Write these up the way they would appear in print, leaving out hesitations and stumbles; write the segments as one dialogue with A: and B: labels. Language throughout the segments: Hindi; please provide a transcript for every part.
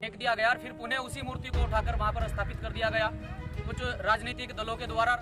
A: फेंक दिया गया और फिर पुनः उसी मूर्ति को उठाकर वहां पर स्थापित कर दिया गया कुछ राजनीतिक दलों के द्वारा।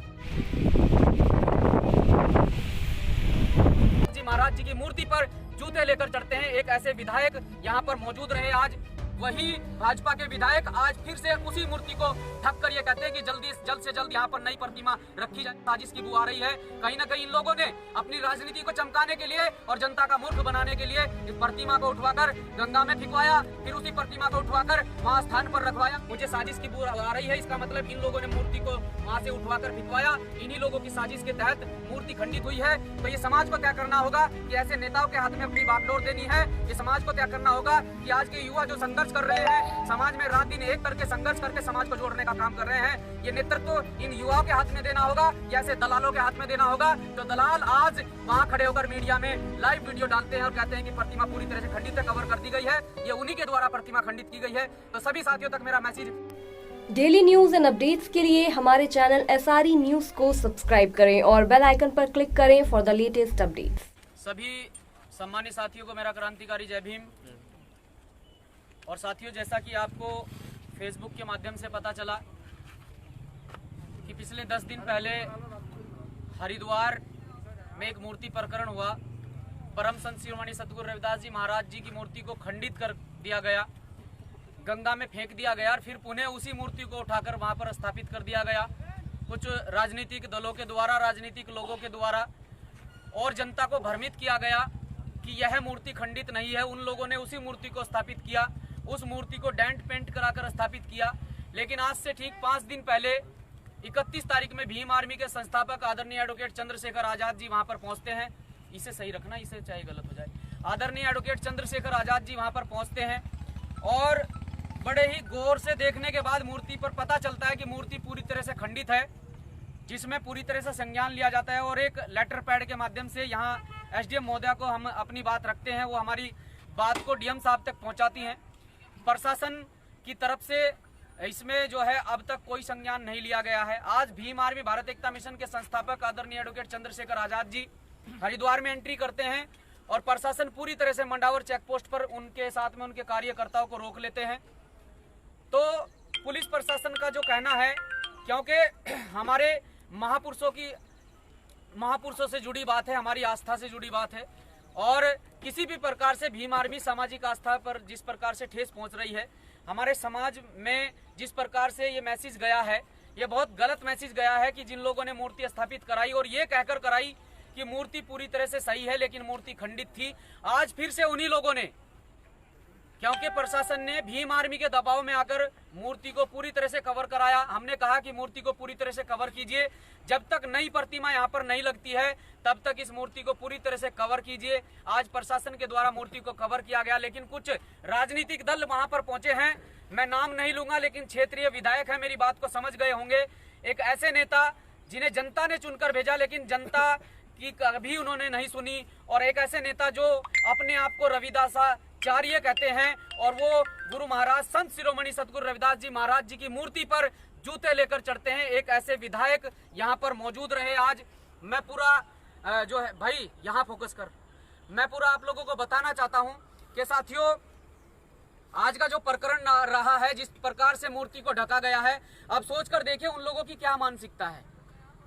A: जी महाराज जी की मूर्ति पर जूते लेकर चढ़ते हैं एक ऐसे विधायक यहाँ पर मौजूद रहे। आज वही भाजपा के विधायक आज फिर से उसी मूर्ति को ढक कर ये कहते हैं कि जल्द से जल्द यहाँ पर नई प्रतिमा रखी जाए। साजिश की बू आ रही है। कहीं ना कहीं इन लोगों ने अपनी राजनीति को चमकाने के लिए और जनता का मूर्ख बनाने के लिए इस प्रतिमा को उठवाकर गंगा में फिकवाया, फिर उसी प्रतिमा को उठवाकर वहाँ स्थान पर रखवाया। मुझे साजिश की बू आ रही है। इसका मतलब इन लोगों ने मूर्ति को वहाँ से उठवाकर फिकवाया। इन्हीं लोगों की साजिश के तहत मूर्ति खंडित हुई है। तो ये समाज को तय करना होगा कि ऐसे नेताओं के हाथ में अपनी बागडोर देनी है। ये समाज को तय करना होगा कि आज के युवा जो संघर्ष कर रहे हैं, समाज में रात दिन एक करके संघर्ष करके समाज को जोड़ने का काम कर रहे हैं, ये नेतृत्व इन युवाओं के हाथ में देना होगा या ऐसे दलालों के हाथ में देना होगा। तो दलाल आज वहां खड़े होकर मीडिया में लाइव वीडियो डालते हैं और कहते हैं कि प्रतिमा पूरी तरह से खंडित है, कवर कर दी गई है। ये उन्हीं के द्वारा प्रतिमा खंडित की गई है। तो सभी साथियों तक मेरा message,
B: daily news and updates के लिए हमारे चैनल SRE न्यूज को सब्सक्राइब करें और बेल आइकन पर क्लिक करें फॉर द लेटेस्ट अपडेट्स।
A: सभी सम्मानित साथियों को मेरा क्रांतिकारी जय भीम। और साथियों, जैसा कि आपको फेसबुक के माध्यम से पता चला कि पिछले 10 दिन पहले हरिद्वार में एक मूर्ति प्रकरण हुआ। परम संत शिरोमणि सतगुरु रविदास जी महाराज जी की मूर्ति को खंडित कर दिया गया, गंगा में फेंक दिया गया और फिर पुनः उसी मूर्ति को उठाकर वहां पर स्थापित कर दिया गया कुछ राजनीतिक दलों के द्वारा, राजनीतिक लोगों के द्वारा। और जनता को भ्रमित किया गया कि यह मूर्ति खंडित नहीं है। उन लोगों ने उसी मूर्ति को स्थापित किया, उस मूर्ति को डेंट पेंट कराकर स्थापित किया। लेकिन आज से ठीक 5 दिन पहले 31 तारीख में भीम आर्मी के संस्थापक आदरणीय एडवोकेट चंद्रशेखर आजाद जी वहां पर पहुंचते हैं। इसे सही रखना, इसे चाहे गलत हो जाए। आदरणीय एडवोकेट चंद्रशेखर आजाद जी वहां पर पहुंचते हैं और बड़े ही गौर से देखने के बाद मूर्ति पर पता चलता है कि मूर्ति पूरी तरह से खंडित है, जिसमें पूरी तरह से संज्ञान लिया जाता है। और एक लेटर पैड के माध्यम से यहाँ SDM महोदया को हम अपनी बात रखते हैं, वो हमारी बात को DM साहब तक पहुंचाती हैं। प्रशासन की तरफ से इसमें जो है अब तक कोई संज्ञान नहीं लिया गया है। आज भीम आर्मी भारत एकता मिशन के संस्थापक आदरणीय एडवोकेट चंद्रशेखर आजाद जी हरिद्वार में एंट्री करते हैं और प्रशासन पूरी तरह से मंडावर चेक पोस्ट पर उनके साथ में उनके कार्यकर्ताओं को रोक लेते हैं। तो पुलिस प्रशासन का जो कहना है, क्योंकि हमारे महापुरुषों से जुड़ी बात है, हमारी आस्था से जुड़ी बात है और किसी भी प्रकार से भीम आर्मी सामाजिक आस्था पर जिस प्रकार से ठेस पहुंच रही है, हमारे समाज में जिस प्रकार से ये मैसेज गया है, ये बहुत गलत मैसेज गया है कि जिन लोगों ने मूर्ति स्थापित कराई और ये कहकर कराई कि मूर्ति पूरी तरह से सही है लेकिन मूर्ति खंडित थी। आज फिर से उन्हीं लोगों ने, क्योंकि प्रशासन ने भीम आर्मी के दबाव में आकर मूर्ति को पूरी तरह से कवर कराया। हमने कहा कि मूर्ति को पूरी तरह से कवर कीजिए, जब तक नई प्रतिमा यहाँ पर नहीं लगती है तब तक इस मूर्ति को पूरी तरह से कवर कीजिए। आज प्रशासन के द्वारा मूर्ति को कवर किया गया, लेकिन कुछ राजनीतिक दल वहां पर पहुंचे हैं। मैं नाम नहीं लूंगा, लेकिन क्षेत्रीय विधायक है, मेरी बात को समझ गए होंगे। एक ऐसे नेता जिन्हें जनता ने चुनकर भेजा लेकिन जनता की कभी उन्होंने नहीं सुनी, और एक ऐसे नेता जो अपने आप को रविदासाचार्य कहते हैं और वो गुरु महाराज संत शिरोमणि सतगुरु रविदास जी महाराज जी की मूर्ति पर जूते लेकर चढ़ते हैं। एक ऐसे विधायक यहाँ पर मौजूद रहे। आज मैं पूरा जो है भाई यहाँ फोकस कर, मैं पूरा आप लोगों को बताना चाहता हूँ कि साथियों, आज का जो प्रकरण रहा है, जिस प्रकार से मूर्ति को ढका गया है, अब सोच कर देखिए उन लोगों की क्या मानसिकता है।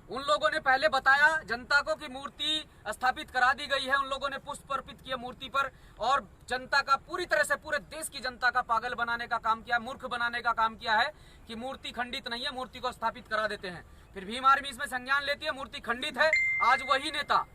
A: उन लोगों ने पहले बताया जनता को कि मूर्ति स्थापित करा दी गई है, उन लोगों ने पुष्प अर्पित किए मूर्ति पर और जनता का पूरी तरह से पूरे देश की जनता का पागल बनाने का काम किया, मूर्ख बनाने का काम किया है कि मूर्ति खंडित नहीं है, मूर्ति को स्थापित करा देते हैं। फिर भीम आर्मी इसमें संज्ञान लेती है, मूर्ति खंडित है। आज वही नेता,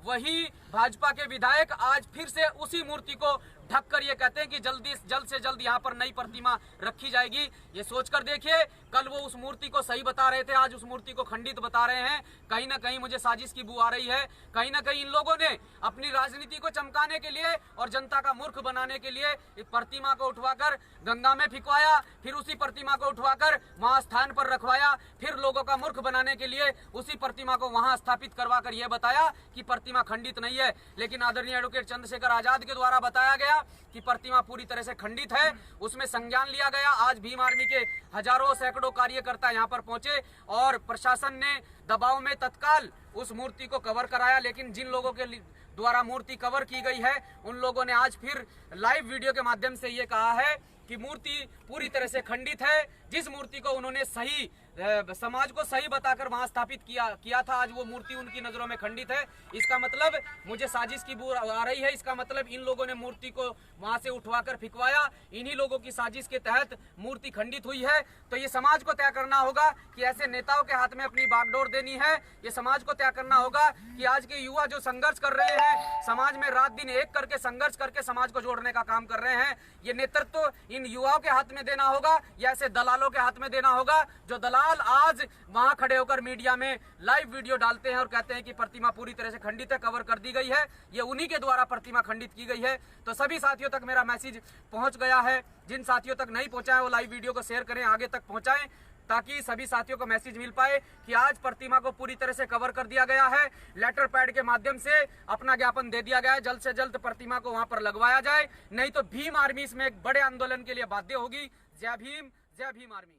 A: वही भाजपा के विधायक आज फिर से उसी मूर्ति को ढककर ये कहते हैं कि जल्द से जल्द यहाँ पर नई प्रतिमा रखी जाएगी। ये सोचकर देखिए, कल वो उस मूर्ति को सही बता रहे थे, आज उस मूर्ति को खंडित बता रहे हैं। कहीं ना कहीं मुझे साजिश की बू आ रही है। कहीं ना कहीं इन लोगों ने अपनी राजनीति को चमकाने के लिए और जनता का मूर्ख बनाने के लिए इस प्रतिमा को उठवाकर गंगा में फिकवाया, फिर उसी प्रतिमा को उठवाकर वहां स्थान पर रखवाया, फिर लोगों का मूर्ख बनाने के लिए उसी प्रतिमा को वहां स्थापित करवा कर यह बताया कि प्रतिमा खंडित नहीं है। लेकिन आदरणीय एडवोकेट चंद्रशेखर आजाद के द्वारा बताया गया कि प्रतिमा पूरी तरह से खंडित है, उसमें संज्ञान लिया गया। आज भीम आर्मी के हजारों सैकड़ों कार्यकर्ता यहाँ पर पहुंचे और प्रशासन ने दबाव में तत्काल उस मूर्ति को कवर कराया। लेकिन जिन लोगों के द्वारा मूर्ति कवर की गई है, उन लोगों ने आज फिर लाइव वीडियो के माध्यम से ये कहा है कि मूर्ति पूरी तरह से खंडित है। जिस मूर्ति को उन्होंने सही समाज को सही बताकर वहां स्थापित किया था, आज वो मूर्ति उनकी नजरों में खंडित है। इसका मतलब मुझे साजिश की बू आ रही है। इसका मतलब इन लोगों ने मूर्ति को वहां से उठवाकर फिकवाया। इन्हीं लोगों की साजिश के तहत मूर्ति खंडित हुई है। तो ये समाज को तय करना होगा कि ऐसे नेताओं के हाथ में अपनी बागडोर देनी है। ये समाज को तय करना होगा कि आज के युवा जो संघर्ष कर रहे हैं, समाज में रात दिन एक करके संघर्ष करके समाज को जोड़ने का काम कर रहे हैं, ये नेतृत्व इन युवाओं के हाथ में देना होगा या ऐसे दलालों के हाथ में देना होगा जो दलाल आज वहां खड़े होकर मीडिया में लाइव वीडियो डालते हैं और कहते हैं कि प्रतिमा पूरी तरह से खंडित है, कवर कर दी गई है। ये उन्हीं के द्वारा प्रतिमा खंडित की गई है। तो सभी साथियों तक मेरा मैसेज पहुंच गया है। जिन साथियों तक नहीं पहुंचा है वो लाइव वीडियो को शेयर करें, आगे तक पहुंचाएं, ताकि सभी साथियों को मैसेज मिल पाए कि आज प्रतिमा को पूरी तरह से कवर कर दिया गया है। लेटर पैड के माध्यम से अपना ज्ञापन दे दिया गया है। जल्द से जल्द प्रतिमा को वहां पर लगवाया जाए, नहीं तो भीम आर्मी इसमें एक बड़े आंदोलन के लिए बाध्य होगी। जय भीम, जय भीम आर्मी।